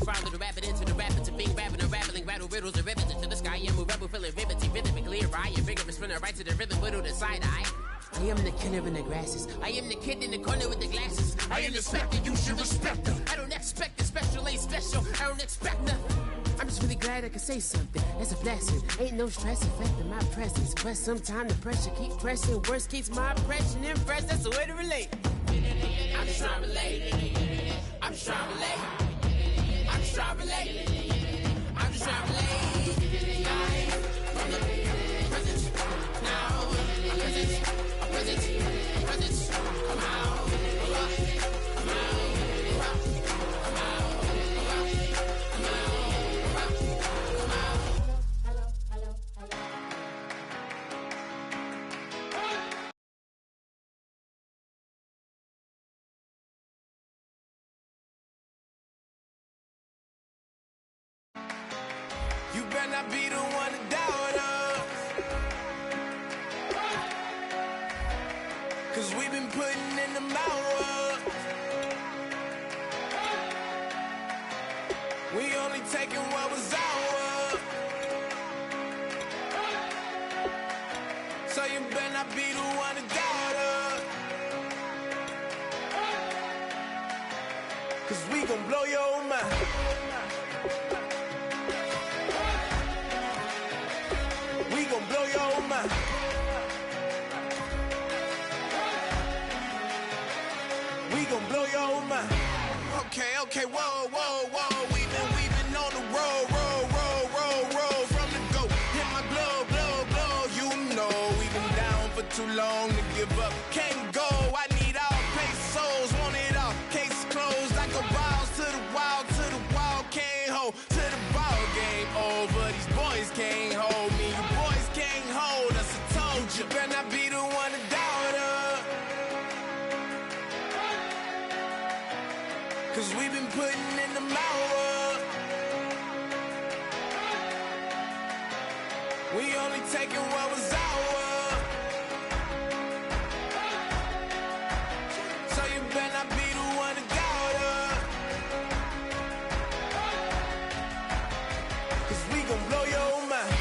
follow the rabbit into the rapids of being rapping and rattling, rattle riddles and rivets into the sky. I'm a rebel, feeling riveting, rhythm and clear eye. A vigorous spinner right to the rhythm, whittle the side eye. I am the killer in the grasses. I am the kid in the corner with the glasses. I am the specter, you should respect her. I don't expect the special, ain't special. I don't expect nothing. I'm just really glad I can say something. That's a blessing. Ain't no stress affecting my presence. But sometimes the pressure keeps pressing. Worst keeps my impression impressed. That's the way to relate. I'm just trying to relate. I'm just trying to relate. I'm just trying to relate. I'm just trying to relate. From the present now. A present. Come out. Come out. You better not be the one to doubt us, 'cause we've been putting in the hours. We only taking what was ours. So you better not be the one to doubt us, 'cause we gon' blow your mind. We gon' blow your mind. We gon' blow your mind. Okay, whoa. We've been on the road. From the go, hit my blow. You know we've been down for too long to give up. Can't go. I need all pesos. Want it all. Case closed. I go balls to the wall. Can't hold to the ball game over. These boys can't hold me. You boys can't hold us. I told you. Better not be the one to doubt us, 'cause we've been putting in the hours. We only taking what was ours. So you better not be the one to doubt us, 'cause we gon' blow your mind.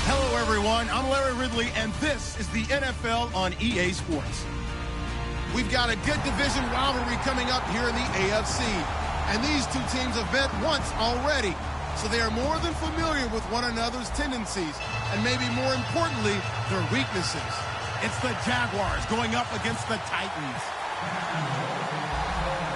Hello, everyone. I'm Larry Ridley, and this is the NFL on EA Sports. We've got a good division rivalry coming up here in the AFC, and these two teams have met once already, so they are more than familiar with one another's tendencies, and maybe more importantly, their weaknesses. It's the Jaguars going up against the Titans.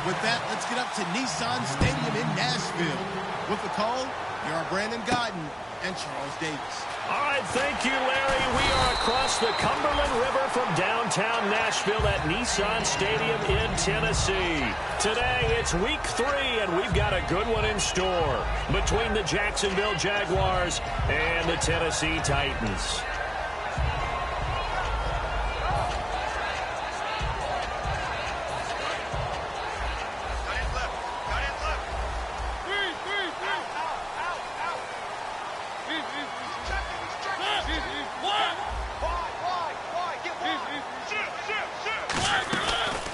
With that, let's get up to Nissan Stadium in Nashville. With the call, here are Brandon Godden and Charles Davis. All right, thank you, Larry. We are across the Cumberland River from downtown Nashville at Nissan Stadium in Tennessee. Today, it's week 3, and we've got a good one in store between the Jacksonville Jaguars and the Tennessee Titans.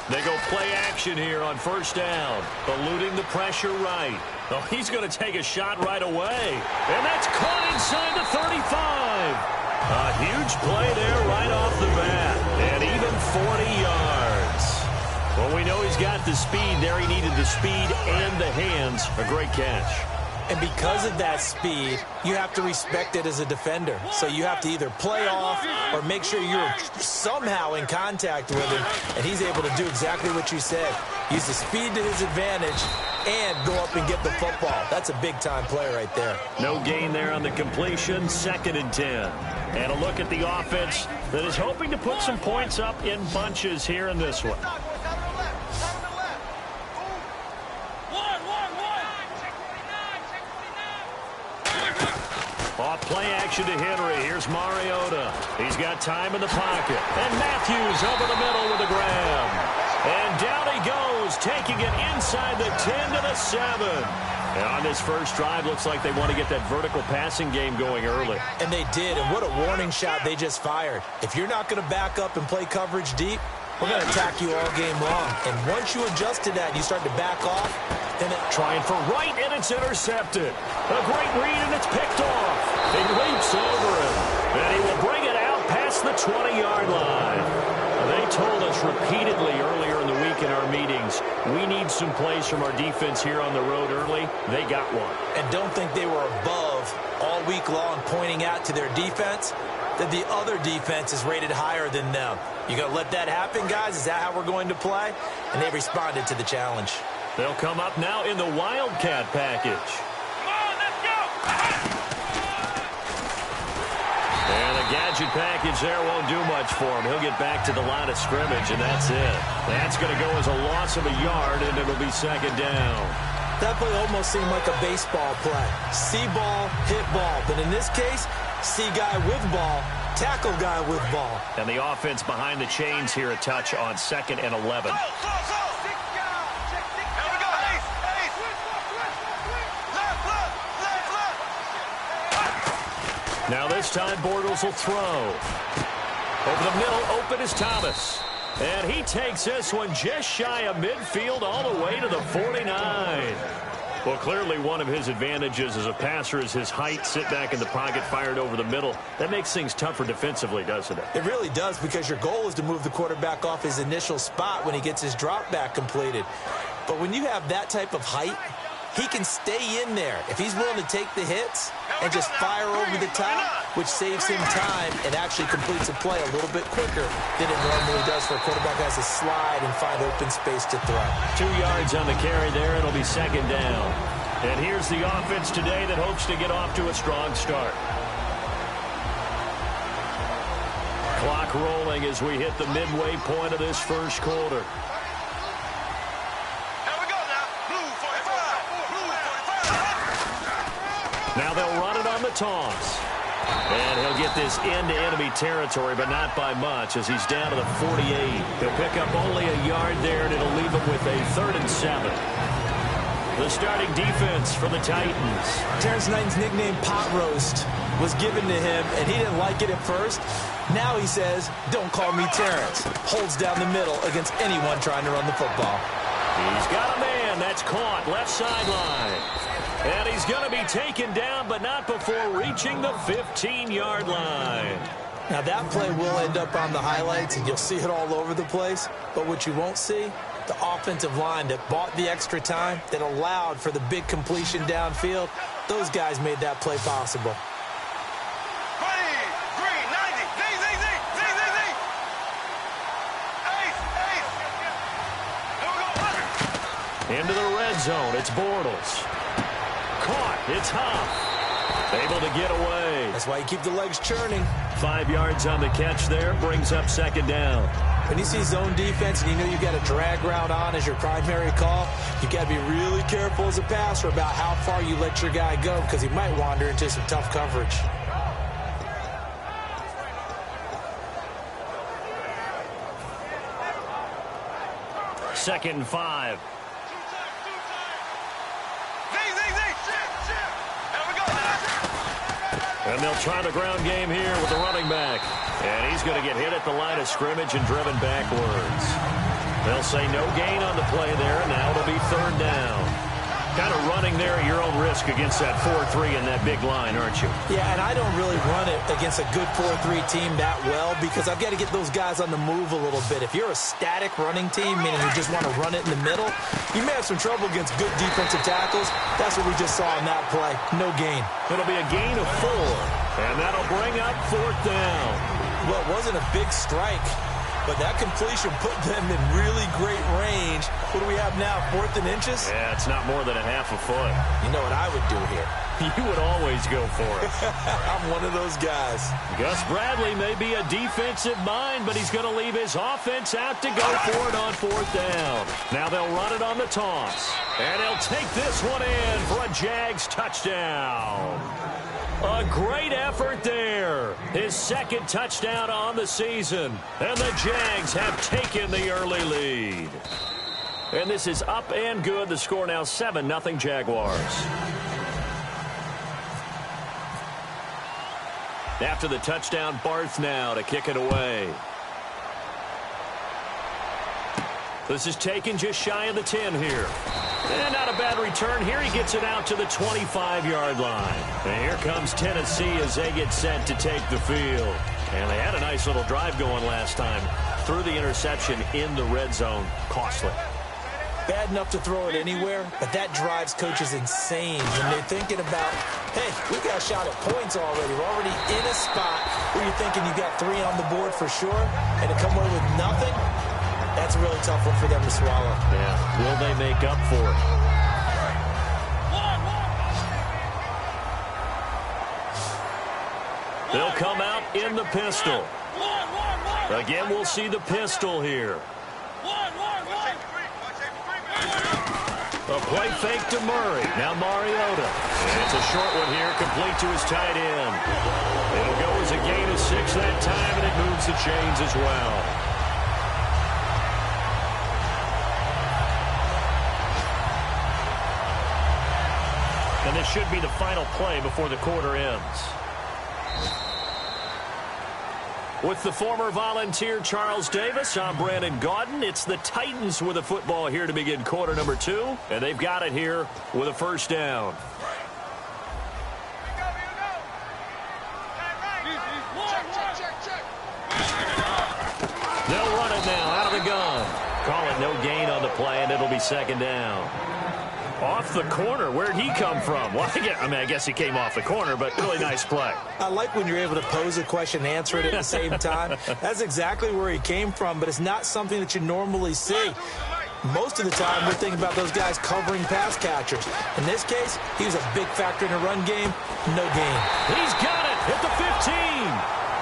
They go play action here on first down, eluding the pressure right. Oh, he's going to take a shot right away. And that's caught inside the 35. A huge play there right off the bat. And even 40 yards. Well, we know he's got the speed there. He needed the speed and the hands. A great catch. And because of that speed, you have to respect it as a defender. So you have to either play off or make sure you're somehow in contact with him. And he's able to do exactly what you said. Use the speed to his advantage and go up and get the football. That's a big-time play right there. No gain there on the completion. 2nd and 10. And a look at the offense that is hoping to put some points up in bunches here in this one. Off play action to Henry. Here's Mariota. He's got time in the pocket. And Matthews over the middle with a grab. And down he goes, taking it inside the 10 to the 7. And on this first drive, looks like they want to get that vertical passing game going early. And they did, and what a warning shot they just fired. If you're not going to back up and play coverage deep, we're going to attack you all game long. And once you adjust to that and you start to back off, then trying for right, and it's intercepted. A great read, and it's picked off. He leaps over him, and he will bring it out past the 20-yard line. They told us repeatedly earlier in the week in our meetings, we need some plays from our defense here on the road early. They got one. And don't think they were above all week long pointing out to their defense that the other defense is rated higher than them. You going to let that happen, guys? Is that how we're going to play? And they responded to the challenge. They'll come up now in the Wildcat package. And a gadget package there won't do much for him. He'll get back to the line of scrimmage, and that's it. That's going to go as a loss of a yard, and it'll be second down. That play almost seemed like a baseball play. See ball, hit ball. But in this case, see guy with ball, tackle guy with ball. And the offense behind the chains here a touch on 2nd and 11. Now this time Bortles will throw. Over the middle, open is Thomas. And he takes this one just shy of midfield all the way to the 49. Well, clearly one of his advantages as a passer is his height. Sit back in the pocket, fired over the middle. That makes things tougher defensively, doesn't it? It really does, because your goal is to move the quarterback off his initial spot when he gets his drop back completed. But when you have that type of height, he can stay in there if he's willing to take the hits and just fire over the top, which saves him time and actually completes a play a little bit quicker than it normally does for a quarterback who has to slide and find open space to throw. 2 yards on the carry there. It'll be second down. And here's the offense today that hopes to get off to a strong start. Clock rolling as we hit the midway point of this first quarter. Now they'll run it on the toss. And he'll get this into enemy territory, but not by much, as he's down to the 48. He'll pick up only a yard there, and it'll leave him with a 3rd and 7. The starting defense for the Titans. Terrence Knighton's nickname, Pot Roast, was given to him, and he didn't like it at first. Now he says, don't call me Terrence. Holds down the middle against anyone trying to run the football. He's got a man. That's caught. Left sideline. And he's going to be taken down, but not before reaching the 15-yard line. Now, that play will end up on the highlights, and you'll see it all over the place. But what you won't see, the offensive line that bought the extra time, that allowed for the big completion downfield, those guys made that play possible. Into the red zone. It's Bortles. Caught. It's Huff. Able to get away. That's why you keep the legs churning. 5 yards on the catch there. Brings up second down. When you see zone defense and you know you've got a drag route on as your primary call, you've got to be really careful as a passer about how far you let your guy go, because he might wander into some tough coverage. Second and 5. And they'll try the ground game here with the running back. And he's going to get hit at the line of scrimmage and driven backwards. They'll say no gain on the play there, and now it'll be 3rd down. Kind of running there at your own risk against that 4-3 and that big line, aren't you? Yeah, and I don't really run it against a good 4-3 team that well, because I've got to get those guys on the move a little bit. If you're a static running team, meaning you just want to run it in the middle, you may have some trouble against good defensive tackles. That's what we just saw in that play. No gain. It'll be a gain of 4, and that'll bring up 4th down. Well, it wasn't a big strike, but that completion put them in really great range. What do we have now, 4th and inches? Yeah, it's not more than a half a foot. You know what I would do here? You would always go for it. I'm one of those guys. Gus Bradley may be a defensive mind, but he's going to leave his offense out to go for it on 4th down. Now they'll run it on the toss. And he'll take this one in for a Jags touchdown. A great effort there. His 2nd touchdown on the season. And the Jags have taken the early lead. And this is up and good. The score now 7-0 Jaguars. After the touchdown, Barth now to kick it away. This is taken just shy of the 10 here. And not a bad return here. He gets it out to the 25-yard line. And here comes Tennessee as they get set to take the field. And they had a nice little drive going last time. Threw the interception in the red zone. Costly. Bad enough to throw it anywhere, but that drives coaches insane when they're thinking about, hey, we got a shot at points already. We're already in a spot where you're thinking you got 3 on the board for sure, and to come away with nothing, that's a really tough one for them to swallow. Yeah, will they make up for it? They'll come out in the pistol. Again, we'll see the pistol here. A play fake to Murray. Now Mariota. And it's a short one here, complete to his tight end. It'll go as a gain of 6 that time, and it moves the chains as well. And this should be the final play before the quarter ends. With the former Volunteer Charles Davis, I'm Brandon Gaudin. It's the Titans with the football here to begin quarter number 2. And they've got it here with a first down. They'll run it now out of the gun. Call it no gain on the play, and it'll be second down. Off the corner. Where'd he come from? Well, I guess he came off the corner, but really nice play. I like when you're able to pose a question and answer it at the same time. That's exactly where he came from, but it's not something that you normally see. Most of the time, we're thinking about those guys covering pass catchers. In this case, he was a big factor in the run game. No gain. He's got it at the 15.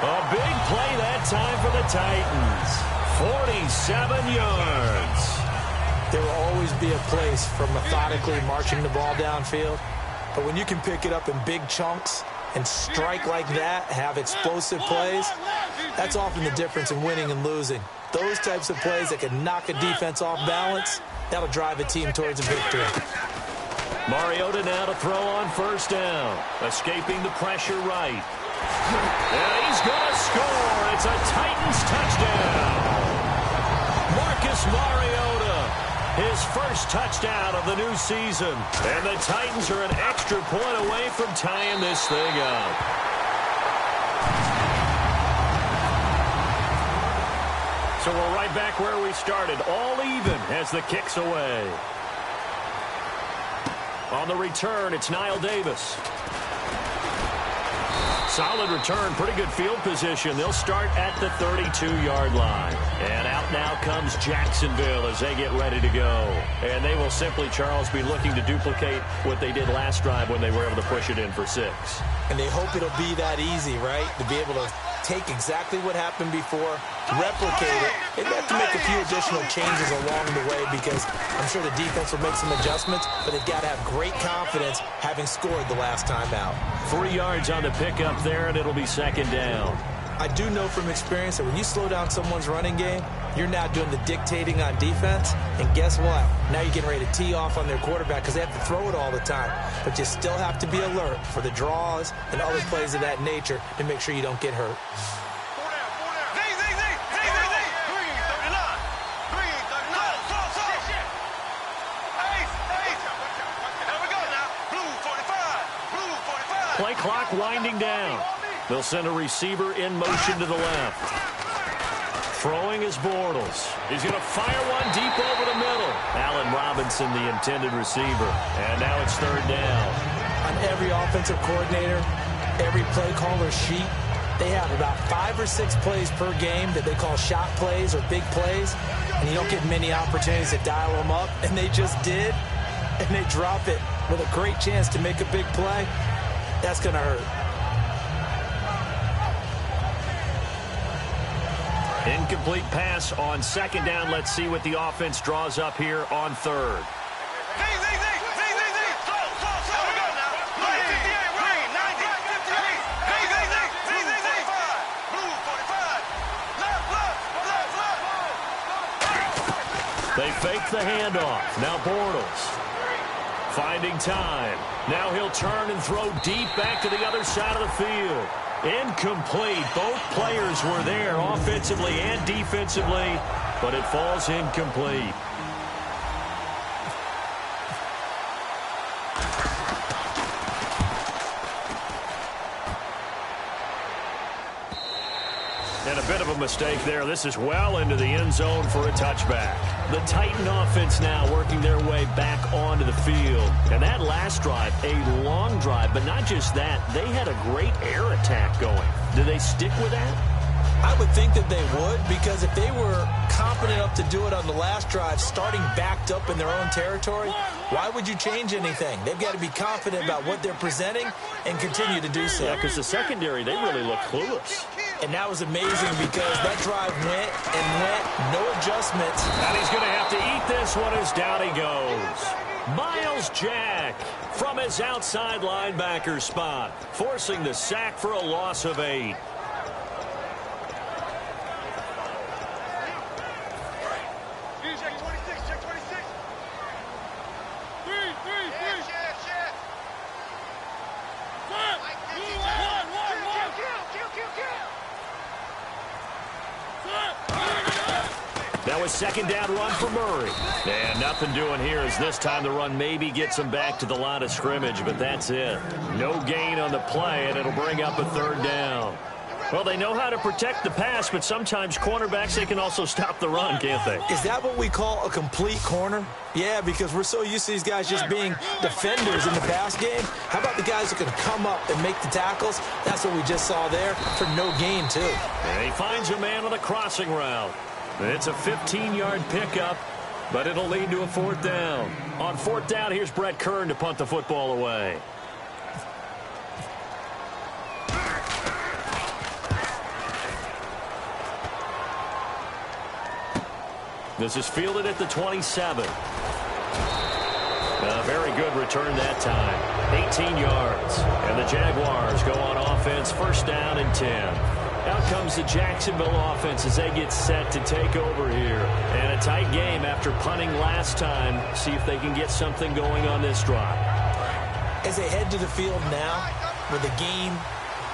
A big play that time for the Titans. 47 yards. There will always be a place for methodically marching the ball downfield. But when you can pick it up in big chunks and strike like that, have explosive plays, that's often the difference in winning and losing. Those types of plays that can knock a defense off balance, that'll drive a team towards a victory. Mariota now to throw on first down. Escaping the pressure right. And he's going to score. It's a Titans touchdown. Marcus Mariota. His first touchdown of the new season. And the Titans are an extra point away from tying this thing up. So we're right back where we started. All even as the kick's away. On the return, it's Niall Davis. Solid return, pretty good field position. They'll start at the 32-yard line. And out now comes Jacksonville as they get ready to go. And they will simply, Charles, be looking to duplicate what they did last drive when they were able to push it in for 6. And they hope it'll be that easy, right? To be able to take exactly what happened before, replicate it. They have to make a few additional changes along the way because I'm sure the defense will make some adjustments, but they've got to have great confidence having scored the last time out. 3 yards on the pickup there, and it'll be second down. I do know from experience that when you slow down someone's running game, you're now doing the dictating on defense. And guess what? Now you're getting ready to tee off on their quarterback because they have to throw it all the time. But you still have to be alert for the draws and other plays of that nature to make sure you don't get hurt. Play clock winding down. They'll send a receiver in motion to the left. Throwing is Bortles. He's going to fire one deep over the middle. Allen Robinson, the intended receiver. And now it's third down. On every offensive coordinator, every play caller sheet, they have about 5 or 6 plays per game that they call shot plays or big plays. And you don't get many opportunities to dial them up. And they just did. And they drop it with a great chance to make a big play. That's going to hurt. Incomplete pass on second down. Let's see what the offense draws up here on third. They fake the handoff. Now Bortles finding time. Now he'll turn and throw deep back to the other side of the field. Incomplete. Both players were there offensively and defensively, but it falls incomplete. And a bit of a mistake there. This is well into the end zone for a touchback. The Titan offense now working their way back onto the field. And that last drive, a long drive, but not just that. They had a great air attack going. Do they stick with that? I would think that they would, because if they were competent enough to do it on the last drive, starting backed up in their own territory, why would you change anything? They've got to be confident about what they're presenting and continue to do so. Yeah, because the secondary, they really look clueless. And that was amazing because that drive went and went, no adjustments. And he's going to have to eat this one as down he goes. Miles Jack from his outside linebacker spot, forcing the sack for a loss of 8. Now a second down run for Murray. And nothing doing here as this time the run maybe gets him back to the line of scrimmage, but that's it. No gain on the play, and it'll bring up a third down. Well, they know how to protect the pass, but sometimes cornerbacks, they can also stop the run, can't they? Is that what we call a complete corner? Yeah, because we're so used to these guys just being defenders in the pass game. How about the guys who can come up and make the tackles? That's what we just saw there for no gain, too. And he finds a man on the crossing route. It's a 15-yard pickup, but it'll lead to a fourth down. On fourth down, here's Brett Kern to punt the football away. This is fielded at the 27. A very good return that time. 18 yards. And the Jaguars go on offense, first down and 10. Out comes the Jacksonville offense as they get set to take over here. And a tight game after punting last time. See if they can get something going on this drive. As they head to the field now, with the game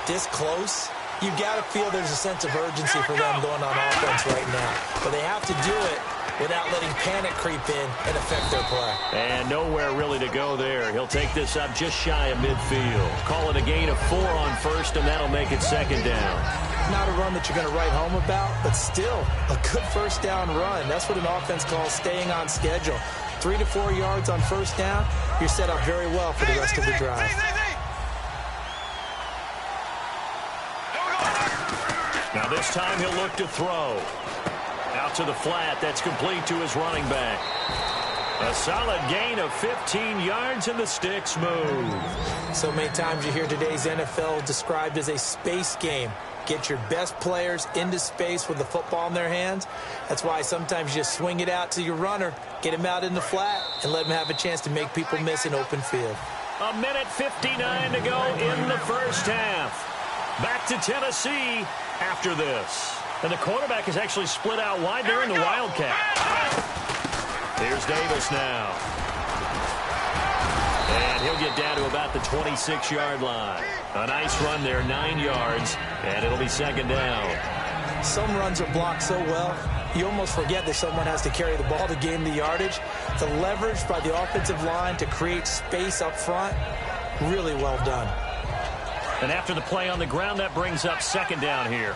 this close, you got to feel there's a sense of urgency for them going on offense right now. But they have to do it without letting panic creep in and affect their play. And nowhere really to go there. He'll take this up just shy of midfield. Call it a gain of 4 on first, and that'll make it second down. Not a run that you're going to write home about, but still a good first down run. That's what an offense calls staying on schedule. 3 to 4 yards on first down, you're set up very well for the rest of the drive. Now this time he'll look to throw. Out to the flat. That's complete to his running back. A solid gain of 15 yards, and the sticks move. So many times you hear today's NFL described as a space game. Get your best players into space with the football in their hands. That's why sometimes you just swing it out to your runner, get him out in the flat, and let him have a chance to make people miss an open field. A minute 59 to go in the first half. Back to Tennessee after this. And the quarterback is actually split out wide there in the Wildcat. Here's Davis now. And he'll get down to about the 26-yard line. A nice run there, 9 yards, and it'll be second down. Some runs are blocked so well, you almost forget that someone has to carry the ball to gain the yardage. The leverage by the offensive line to create space up front, really well done. And after the play on the ground, that brings up second down here.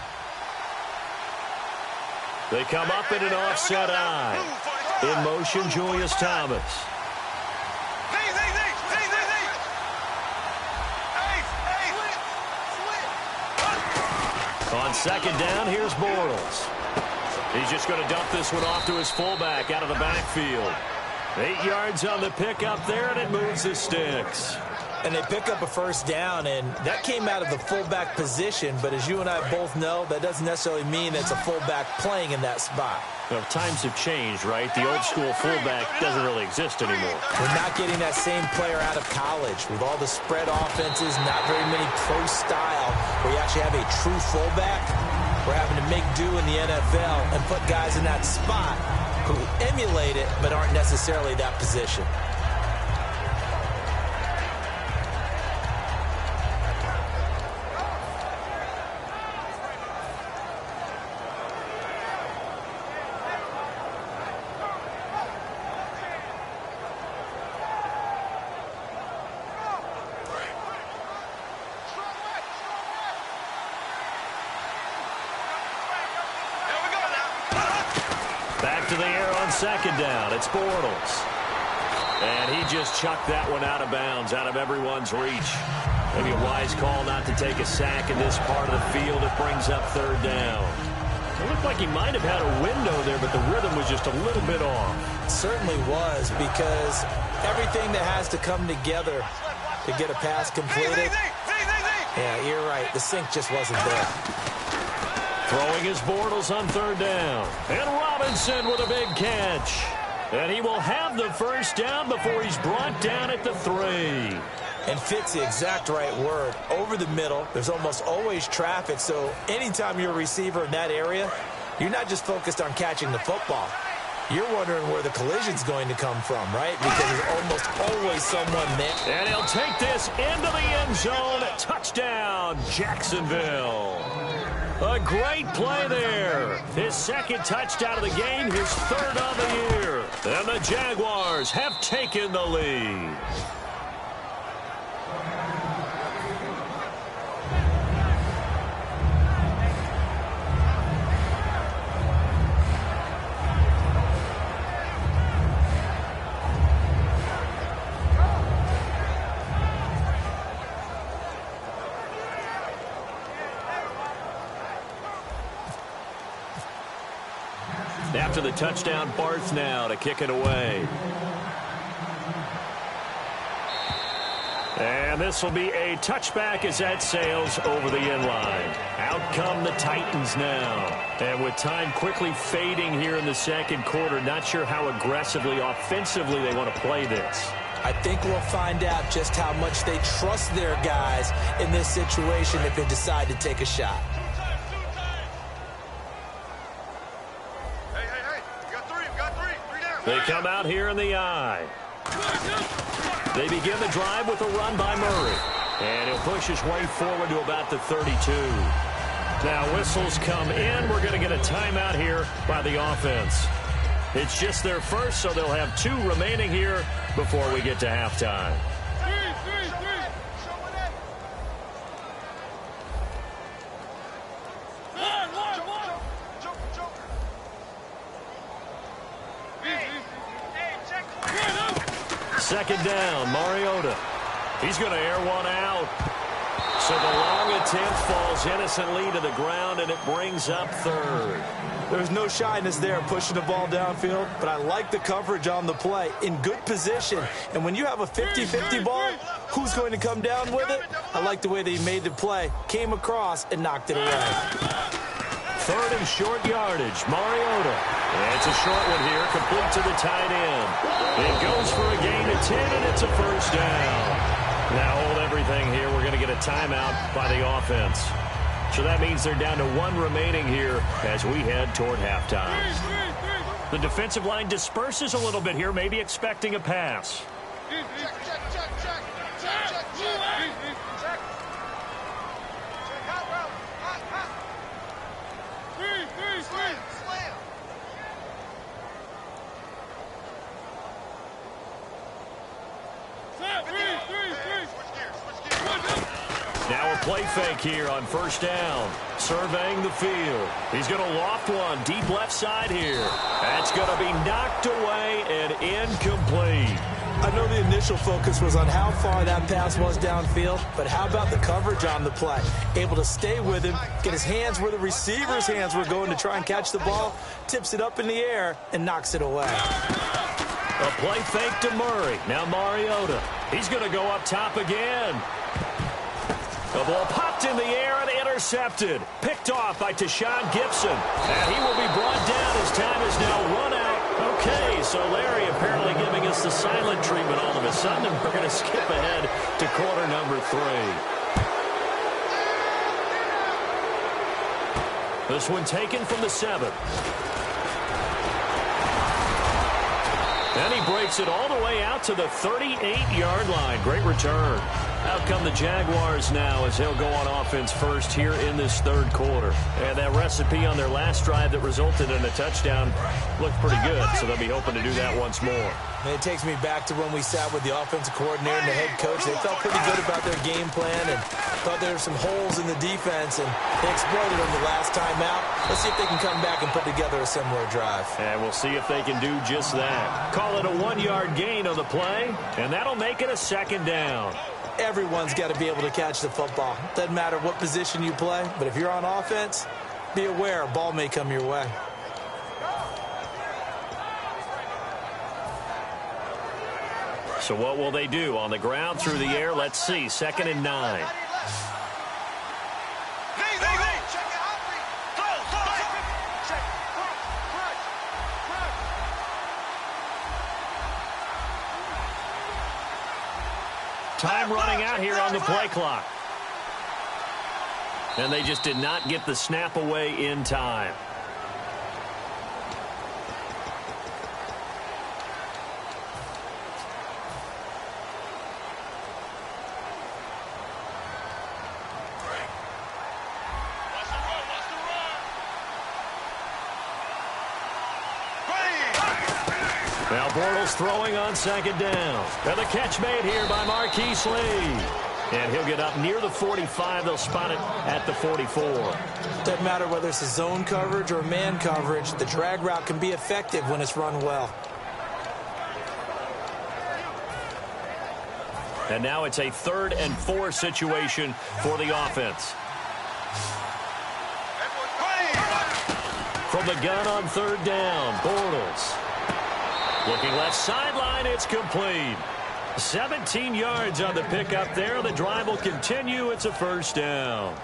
They come up in an offset eye. In motion, Julius Thomas. On second down, here's Bortles. He's just going to dump this one off to his fullback out of the backfield. 8 yards on the pickup there, and it moves the sticks. And they pick up a first down, and that came out of the fullback position. But as you and I both know, that doesn't necessarily mean it's a fullback playing in that spot. Well, times have changed, right? The old school fullback doesn't really exist anymore. We're not getting that same player out of college. With all the spread offenses, not very many pro style, where you actually have a true fullback. We're having to make do in the NFL and put guys in that spot who emulate emulate it, but aren't necessarily that position. Back to the air on second down. It's Bortles. And he just chucked that one out of bounds, out of everyone's reach. Maybe a wise call not to take a sack in this part of the field. It brings up third down. It looked like he might have had a window there, but the rhythm was just a little bit off. It certainly was, because everything that has to come together to get a pass completed. Yeah, you're right. The sync just wasn't there. Throwing his Bortles on third down. And Robinson with a big catch. And he will have the first down before he's brought down at the 3. And fits the exact right word. Over the middle, there's almost always traffic, so anytime you're a receiver in that area, you're not just focused on catching the football. You're wondering where the collision's going to come from, right? Because there's almost always someone there. And he'll take this into the end zone. Touchdown, Jacksonville. A great play there. His second touchdown of the game, his third of the year. And the Jaguars have taken the lead. After the touchdown, Barth now to kick it away. And this will be a touchback as that sails over the end line. Out come the Titans now. And with time quickly fading here in the second quarter, not sure how aggressively, offensively they want to play this. I think we'll find out just how much they trust their guys in this situation if they decide to take a shot. They come out here in the eye. They begin the drive with a run by Murray. And he'll push his way forward to about the 32. Now whistles come in. We're going to get a timeout here by the offense. It's just their first, so they'll have 2 remaining here before we get to halftime. Second down, Mariota. He's going to air one out. So the long attempt falls innocently to the ground, and it brings up third. There's no shyness there pushing the ball downfield, but I like the coverage on the play. In good position. And when you have a 50-50 ball, who's going to come down with it? I like the way that he made the play. Came across and knocked it away. Third and short yardage, Mariota. And it's a short one here, complete to the tight end. It goes for a gain of 10, and it's a first down. Now hold everything here. We're going to get a timeout by the offense. So that means they're down to 1 remaining here as we head toward halftime. The defensive line disperses a little bit here, maybe expecting a pass. Now a play fake here on first down. Surveying the field. He's going to loft one deep left side here. That's going to be knocked away and incomplete. I know the initial focus was on how far that pass was downfield, but how about the coverage on the play? Able to stay with him, get his hands where the receiver's hands were going to try and catch the ball, tips it up in the air, and knocks it away. A play fake to Murray. Now Mariota. He's going to go up top again. The ball popped in the air and intercepted. Picked off by Tashawn Gibson. And he will be brought down. His time is now run out. Okay, so Larry apparently giving us the silent treatment all of a sudden. And we're going to skip ahead to quarter number 3. This one taken from the 7. And he breaks it all the way out to the 38-yard line. Great return. Out come the Jaguars now as they'll go on offense first here in this third quarter. And that recipe on their last drive that resulted in a touchdown looked pretty good, so they'll be hoping to do that once more. And it takes me back to when we sat with the offensive coordinator and the head coach. They felt pretty good about their game plan and thought there were some holes in the defense, and they exploited them the last time out. Let's see if they can come back and put together a similar drive. And we'll see if they can do just that. Call it a 1-yard gain on the play, and that'll make it a second down. Everyone's got to be able to catch the football. Doesn't matter what position you play, but if you're on offense, be aware a ball may come your way. So what will they do? On the ground, through the air, let's see. 2nd and 9. Time running out here on the play clock. And they just did not get the snap away in time. Now Bortles throwing on 2nd down. And the catch made here by Marquise Lee. And he'll get up near the 45. They'll spot it at the 44. Doesn't matter whether it's a zone coverage or man coverage. The drag route can be effective when it's run well. And now it's a 3rd and 4 situation for the offense. From the gun on 3rd down, Bortles. Looking left sideline, it's complete. 17 yards on the pickup there. The drive will continue. It's a 1st down.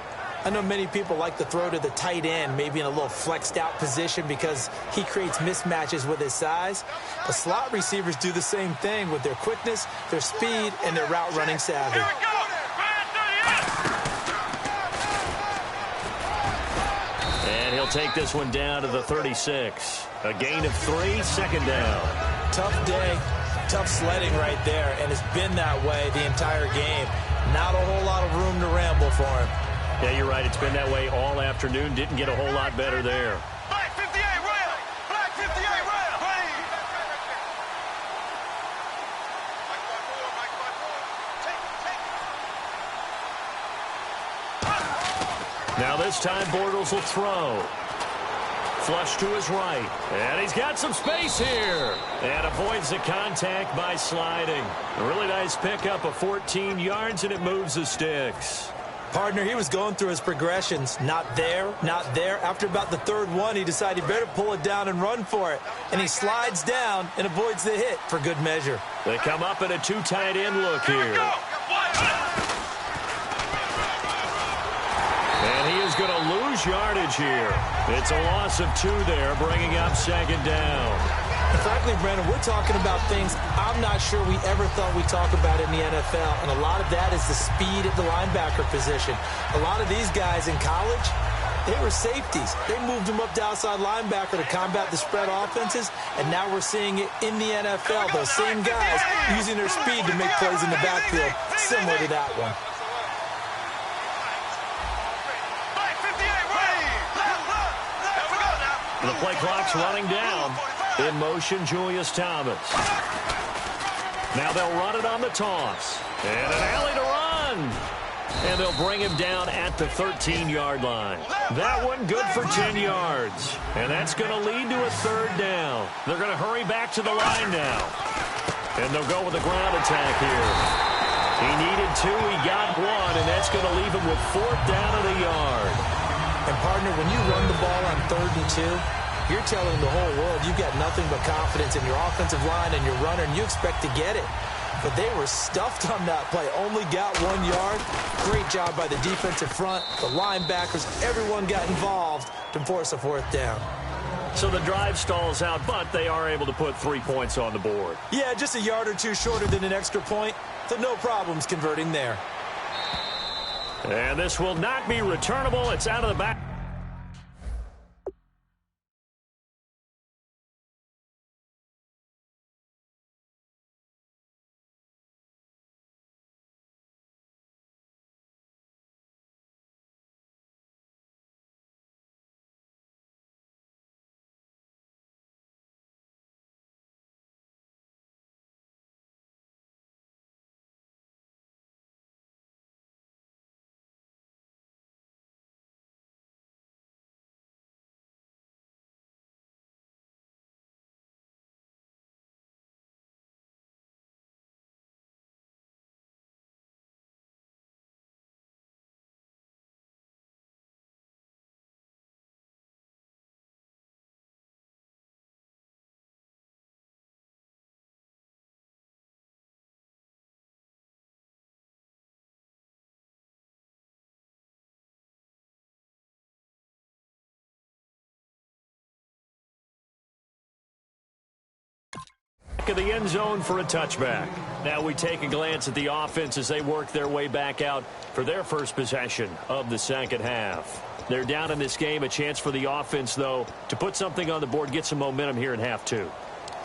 I know many people like to throw to the tight end, maybe in a little flexed out position because he creates mismatches with his size. But slot receivers do the same thing with their quickness, their speed, and their route running savvy. And he'll take this one down to the 36. A gain of 3, 2nd down. Tough day, tough sledding right there, and it's been that way the entire game. Not a whole lot of room to ramble for him. Yeah, you're right. It's been that way all afternoon. Didn't get a whole lot better there. Black 58 rail! Black 58 rail! Now this time Bortles will throw. Flush to his right. And he's got some space here. And avoids the contact by sliding. A really nice pickup of 14 yards, and it moves the sticks. Partner, he was going through his progressions. Not there, not there. After about the 3rd one, he decided he better pull it down and run for it. And he slides down and avoids the hit for good measure. They come up in a 2 tight end look here. And he is going to lose yardage here. It's a loss of 2 there, bringing up 2nd down. And frankly, Brandon, we're talking about things I'm not sure we ever thought we'd talk about in the NFL. And a lot of that is the speed at the linebacker position. A lot of these guys in college, they were safeties. They moved them up to outside linebacker to combat the spread offenses. And now we're seeing it in the NFL. Those same guys using their speed to make plays in the backfield, similar to that one. The play clock's running down. In motion, Julius Thomas. Now they'll run it on the toss. And an alley to run. And they'll bring him down at the 13-yard line. That one good for 10 yards. And that's going to lead to a 3rd down. They're going to hurry back to the line now. And they'll go with a ground attack here. He needed 2, he got 1, and that's going to leave him with 4th down at a yard. And, partner, when you run the ball on 3rd and 2, you're telling the whole world you've got nothing but confidence in your offensive line and your runner, and you expect to get it. But they were stuffed on that play. Only got 1 yard. Great job by the defensive front. The linebackers, everyone got involved to force a 4th down. So the drive stalls out, but they are able to put 3 points on the board. Yeah, just a yard or 2 shorter than an extra point. So no problems converting there. And this will not be returnable. It's out of the back. back of the end zone for a touchback. Now we take a glance at the offense as they work their way back out for their first possession of the second half. They're down in this game. A chance for the offense, though, to put something on the board, get some momentum here in half two.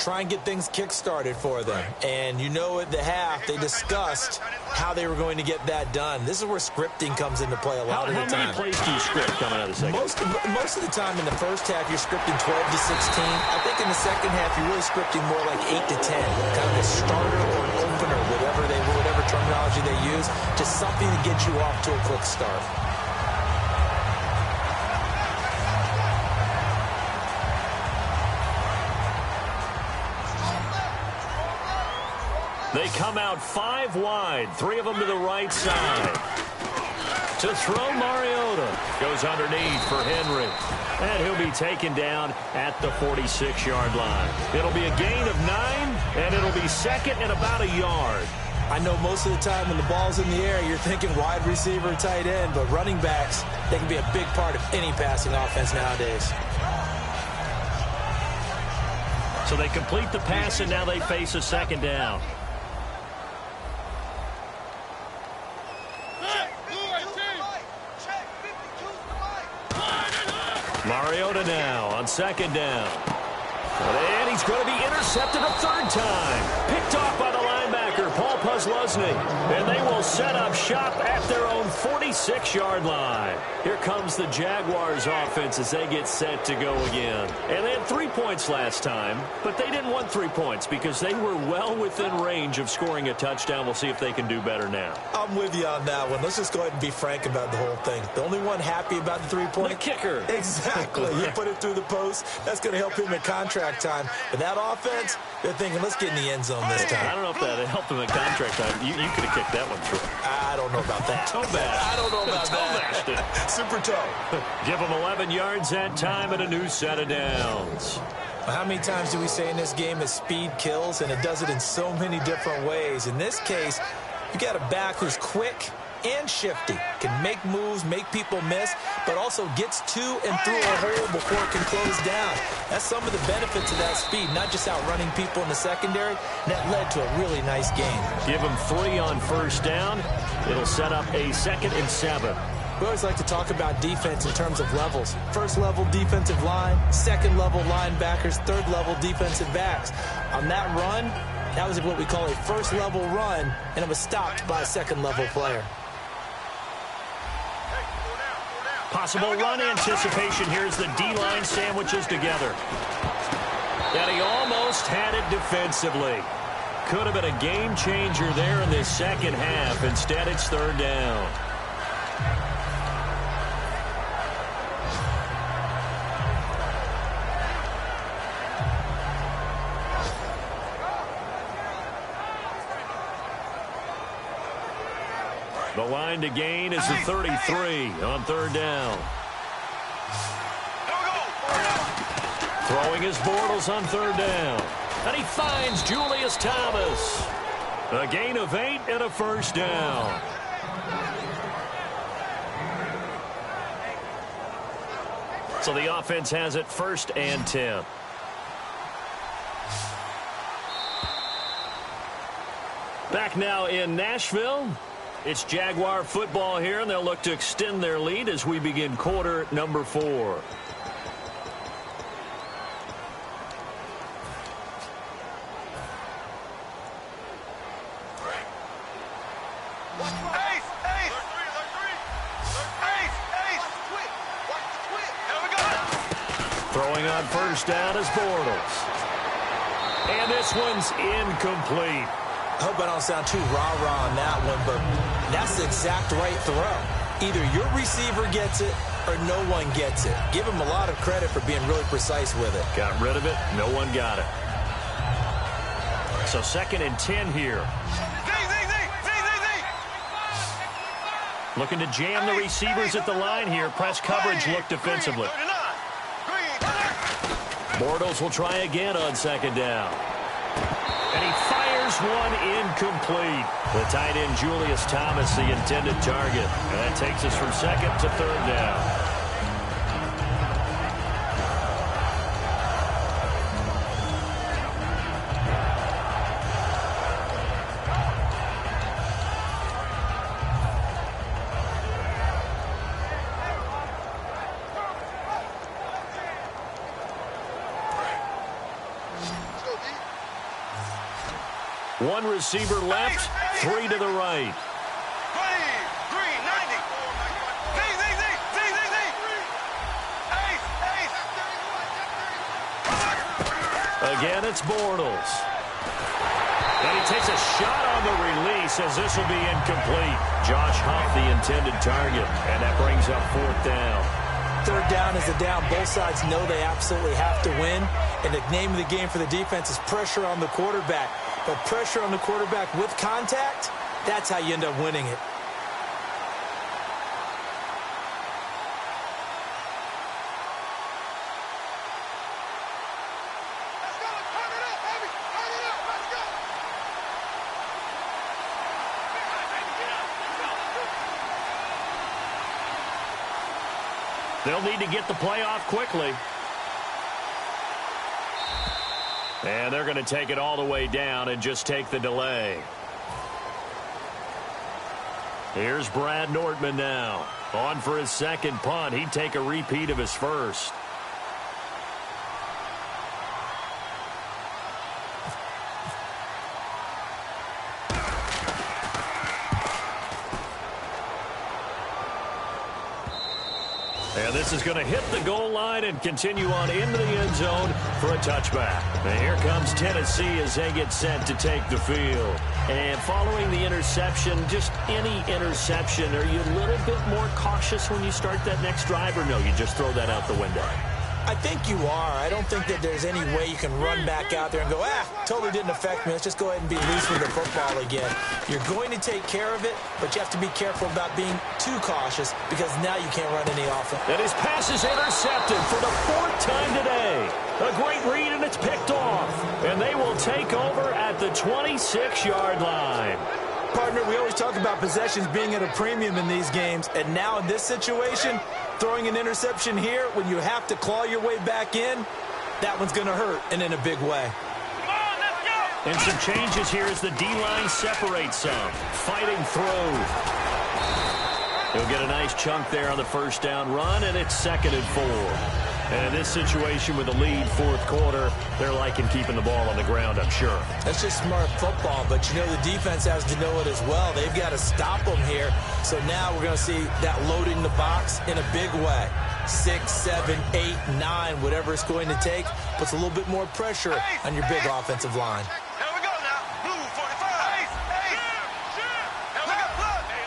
Try and get things kick-started for them. And you know at the half, they discussed how they were going to get that done. This is where scripting comes into play a lot of the time. How many plays do you script coming out of the second? Most of the time in the first half, you're scripting 12 to 16. I think in the second half, you're really scripting more like 8 to 10. Kind of a starter or an opener, whatever terminology they use. Just something to get you off to a quick start. They come out 5 wide, 3 of them to the right side. To throw, Mariota goes underneath for Henry. And he'll be taken down at the 46-yard line. It'll be a gain of 9, and it'll be second and about a yard. I know most of the time when the ball's in the air, you're thinking wide receiver, tight end, but running backs, they can be a big part of any passing offense nowadays. So they complete the pass, and now they face a second down. Mariota now on second down. And he's going to be intercepted a third time. Picked off by the linebacker, Paul Pusluzny. And they will set up shop at their own 46-yard line. Here comes the Jaguars offense as they get set to go again. And they had 3 points last time, but they didn't want 3 points because they were well within range of scoring a touchdown. We'll see if they can do better now. I'm with you on that one. Let's just go ahead and be frank about the whole thing. The only one happy about the 3-point? The kicker. Exactly. You put it through the post. That's going to help him at contract time. But that offense, they're thinking, let's get in the end zone this time. I don't know if that helped him at contract time. You could have kicked that one through. I don't know about that. Toe bash. I don't know about that. Toe bashed it. Super toe. Give him 11 yards that time and a new set of downs. How many times do we say in this game that speed kills, and it does it in so many different ways? In this case, you got a back who's quick and shifty, can make moves, make people miss, but also gets to and through a hole before it can close down. That's some of the benefits of that speed, not just outrunning people in the secondary. That led to a really nice game. Give him 3 on first down. It'll set up a 2nd and 7. We always like to talk about defense in terms of levels. First level defensive line, second level linebackers, third level defensive backs. On that run, that was what we call a first level run, and it was stopped by a second level player. Possible run anticipation. Here's the D-line sandwiches together. And he almost had it defensively. Could have been a game changer there in this second half. Instead, it's third down. The line to gain is the 33 on third down. Throwing his Bortles on third down. And he finds Julius Thomas. A gain of 8 and a first down. So the offense has it 1st and 10. Back now in Nashville. It's Jaguar football here, and they'll look to extend their lead as we begin quarter number 4. Throwing on first down is Bortles. And this one's incomplete. I hope I don't sound too rah-rah on that one, but that's the exact right throw. Either your receiver gets it or no one gets it. Give him a lot of credit for being really precise with it. Got rid of it. No one got it. So 2nd and 10 here. Looking to jam the receivers at the line here. Press coverage look defensively. Bortles will try again on 2nd down. And he fires one incomplete. The tight end Julius Thomas, the intended target. And that takes us from 2nd to 3rd down. One receiver left, 3 to the right. Again, it's Bortles. And he takes a shot on the release as this will be incomplete. Josh Huff, the intended target, and that brings up 4th down. 3rd down is a down. Both sides know they absolutely have to win. And the name of the game for the defense is pressure on the quarterback. But pressure on the quarterback with contact, that's how you end up winning it. They'll need to get the play off quickly. And they're going to take it all the way down and just take the delay. Here's Brad Nordman now. On for his 2nd punt. He'd take a repeat of his 1st. And this is going to hit the goal line and continue on into the end zone for a touchback. And here comes Tennessee as they get set to take the field. And following the interception, just any interception, are you a little bit more cautious when you start that next drive, or no, you just throw that out the window? I think you are. I don't think that there's any way you can run back out there and go, totally didn't affect me. Let's just go ahead and be loose with the football again. You're going to take care of it, but you have to be careful about being too cautious because now you can't run any offense. And his pass is intercepted for the 4th time today. A great read, and it's picked off. And they will take over at the 26-yard line. Partner, we always talk about possessions being at a premium in these games, and now in this situation, throwing an interception here when you have to claw your way back in, that one's going to hurt, and in a big way. And some changes here as the D-line separates some. Fighting through. He'll get a nice chunk there on the 1st down run, and it's 2nd and 4. And in this situation with the lead 4th quarter, they're liking keeping the ball on the ground, I'm sure. That's just smart football, but you know the defense has to know it as well. They've got to stop them here. So now we're going to see that loading the box in a big way. 6, 7, 8, 9, whatever it's going to take, puts a little bit more pressure on your big offensive line. Here we go now. Blue 45. Look up, look. Here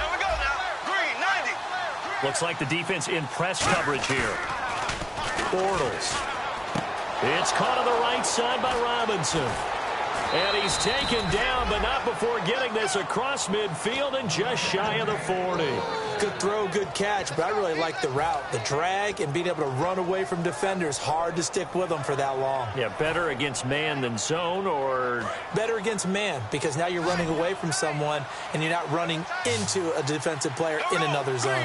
we go now. Green 90. Looks like the defense in press coverage here. Bortles. It's caught on the right side by Robinson. And he's taken down, but not before getting this across midfield and just shy of the 40. Good throw, good catch, but I really like the route. The drag and being able to run away from defenders, hard to stick with them for that long. Yeah, better against man than zone, or? Better against man, because now you're running away from someone and you're not running into a defensive player in another zone.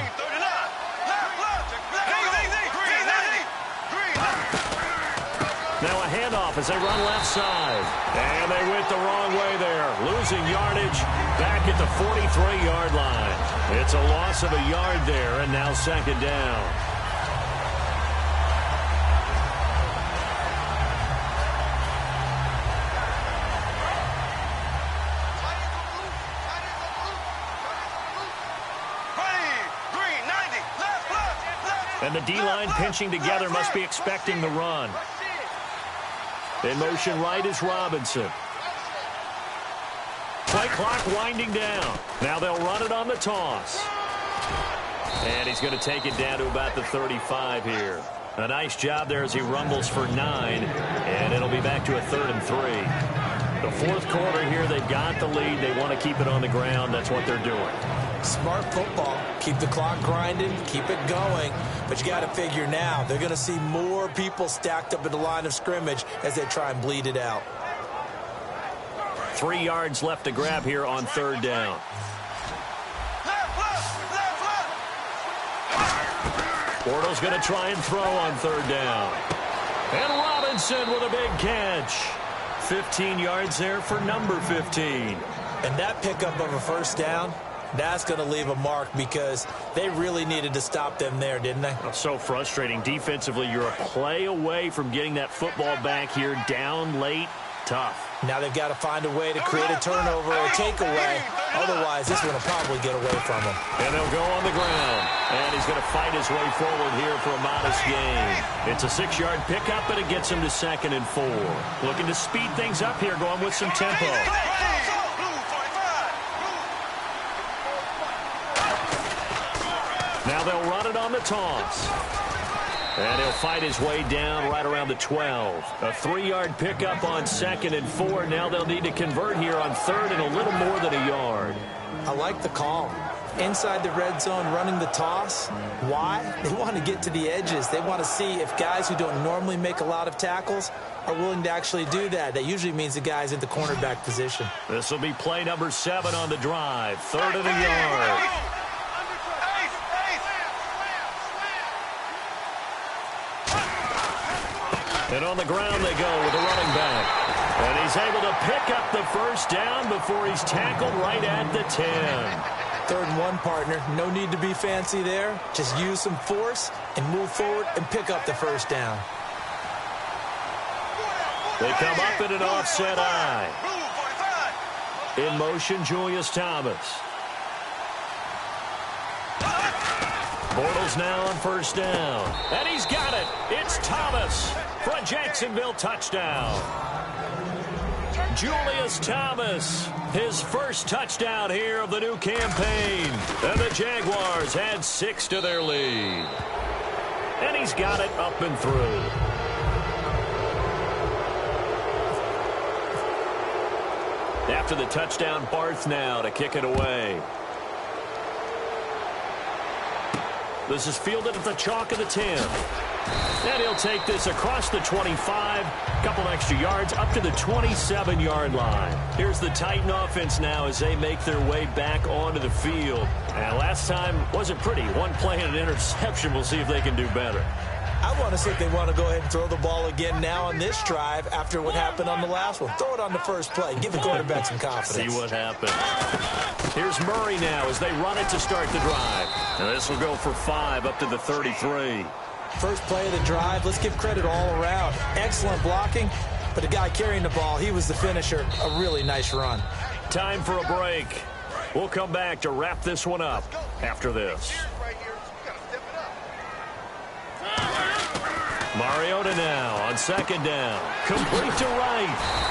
Now a handoff as they run left side. And they went the wrong way there. Losing yardage back at the 43-yard line. It's a loss of a yard there, and now 2nd down. And the D-line pinching together must be expecting the run. In motion right is Robinson. Play clock winding down. Now they'll run it on the toss. And he's going to take it down to about the 35 here. A nice job there as he rumbles for 9. And it'll be back to a 3rd and 3. The 4th quarter here, they've got the lead. They want to keep it on the ground. That's what they're doing. Smart football. Keep the clock grinding, keep it going. But you got to figure now, they're going to see more people stacked up at the line of scrimmage as they try and bleed it out. 3 yards left to grab here on 3rd down. Bortles going to try and throw on 3rd down. And Robinson with a big catch. 15 yards there for number 15. And that pickup of a 1st down, That's going to leave a mark because they really needed to stop them there, didn't they? Oh, so frustrating. Defensively, you're a play away from getting that football back here, down late. Tough. Now they've got to find a way to create a turnover or a takeaway. Otherwise, this one will probably get away from him. And they'll go on the ground. And he's going to fight his way forward here for a modest gain. It's a 6-yard pickup, and it gets him to 2nd and 4. Looking to speed things up here, going with some tempo. Now they'll run it on the toss. And he'll fight his way down right around the 12. A 3-yard pickup on 2nd and 4. Now they'll need to convert here on 3rd and a little more than a yard. I like the call. Inside the red zone, running the toss. Why? They want to get to the edges. They want to see if guys who don't normally make a lot of tackles are willing to actually do that. That usually means the guy's in the cornerback position. This will be play number 7 on the drive. 3rd and a yard. And on the ground they go with the running back. And he's able to pick up the first down before he's tackled right at the 10. 3rd and 1, partner. No need to be fancy there. Just use some force and move forward and pick up the first down. They come up in an offset eye. In motion, Julius Thomas. Bortles now on 1st down. And he's got it. It's Thomas for a Jacksonville touchdown. Julius Thomas, his first touchdown here of the new campaign. And the Jaguars add 6 to their lead. And he's got it up and through. After the touchdown, Barth now to kick it away. This is fielded at the chalk of the 10. And he'll take this across the 25, couple extra yards up to the 27-yard line. Here's the Titan offense now as they make their way back onto the field. And last time wasn't pretty. One play and an interception. We'll see if they can do better. I want to see if they want to go ahead and throw the ball again now on this drive after what happened on the last one. Throw it on the first play. Give the quarterback some confidence. See what happens. Here's Murray now as they run it to start the drive. And this will go for 5 up to the 33. First play of the drive. Let's give credit all around. Excellent blocking, but the guy carrying the ball, he was the finisher. A really nice run. Time for a break. We'll come back to wrap this one up after this. Mariota now on 2nd down. Complete to right.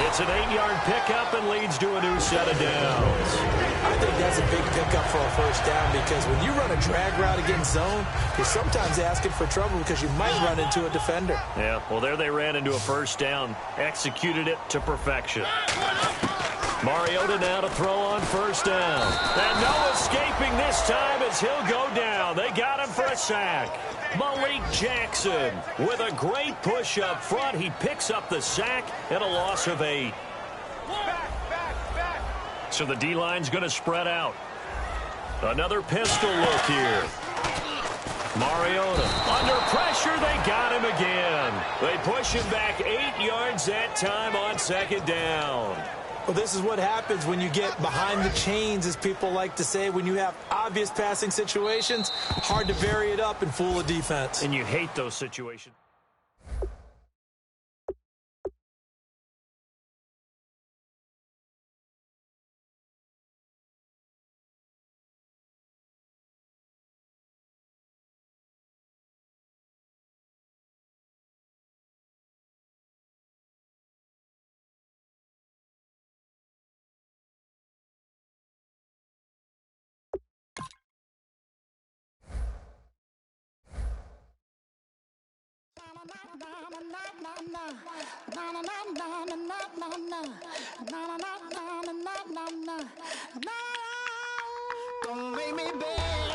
It's an 8-yard pickup and leads to a new set of downs. I think that's a big pickup for a first down because when you run a drag route against zone, you're sometimes asking for trouble because you might run into a defender. Yeah, well, there they ran into a first down. Executed it to perfection. Mariota now to throw on 1st down. And no escaping this time as he'll go down. They got him for a sack. Malik Jackson with a great push up front. He picks up the sack and a loss of 8. So the D-line's going to spread out. Another pistol look here. Mariota under pressure. They got him again. They push him back 8 yards that time on 2nd down. Well, this is what happens when you get behind the chains, as people like to say. When you have obvious passing situations, hard to vary it up and fool a defense. And you hate those situations. Don't make me beg.